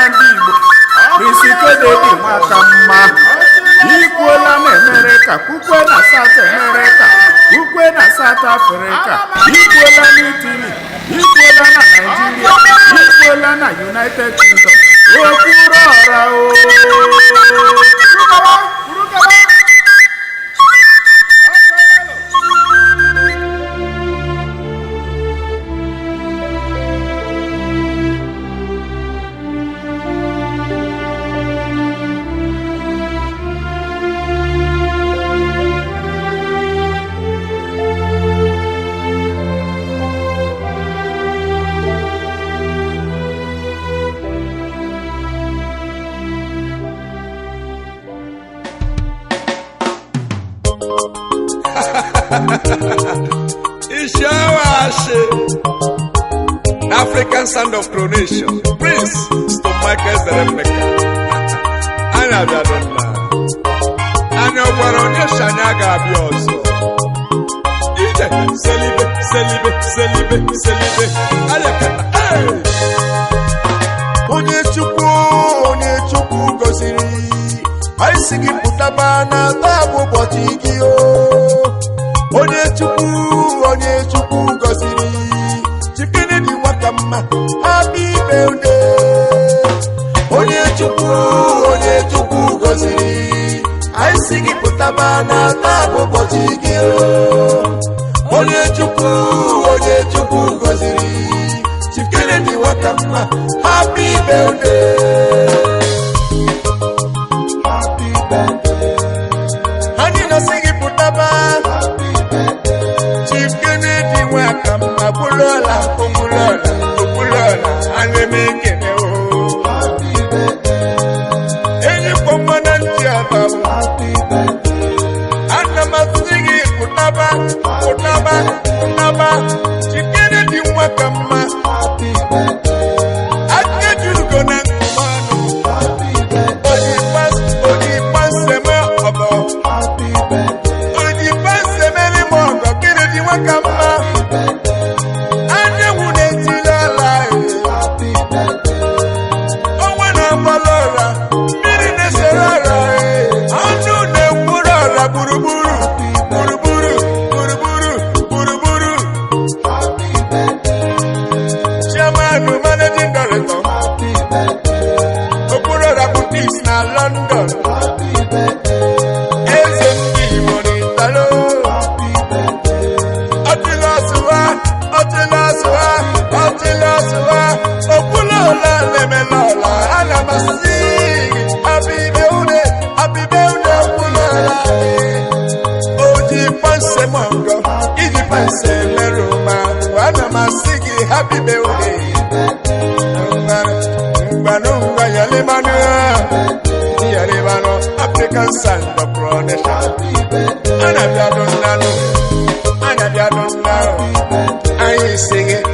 ndị Igbo Prince Kededi Nwakamma ikwuola na America kwukwe na South America kwukwe na South Africa ikwuola na Italy ikwuola na Nigeria ikwuola na United Kingdom Okwuru Ora o Ishawashi, African son of coronation, Prince Michael Zeremeka. Ana biadonna. Ana Okwuru Ora Shanyaga abioso. Ije celebrate. Ayakata. Onye Chukwu goziri. Aisigi putaba na tabu bochigi o. Onye Chukwu goziri Chikenedi Nwakamma happy birthday. Onye Chukwu goziri aisigi putaba na tabu bochigi o. Onye Chukwu goziri Chikenedi Nwakamma happy birthday. Happy birthday. Hani na sigi putaba Nwakamma bulola, anemekene o. Happy birthday. Enyi komananti ababu. Happy birthday. Anamasigi kutaba. Chikenedi Nwakamma. Happy birthday. Akejurgo na kumano. Happy birthday. Odipas sema obo. Happy birthday. Odipas semeni mogo. Kenedi Nwakamma. London. Happy birthday. Happy birthday. Otilaswa. Okwuru Ora lemelola. Anamasi. Happy birthday. Okwuru Ora. Oji panse mongo. Iji panse meruma. Anamasi. Happy birthday. Banunga yalimanu. African son of coronation. Anabiadonnalo. I sing it.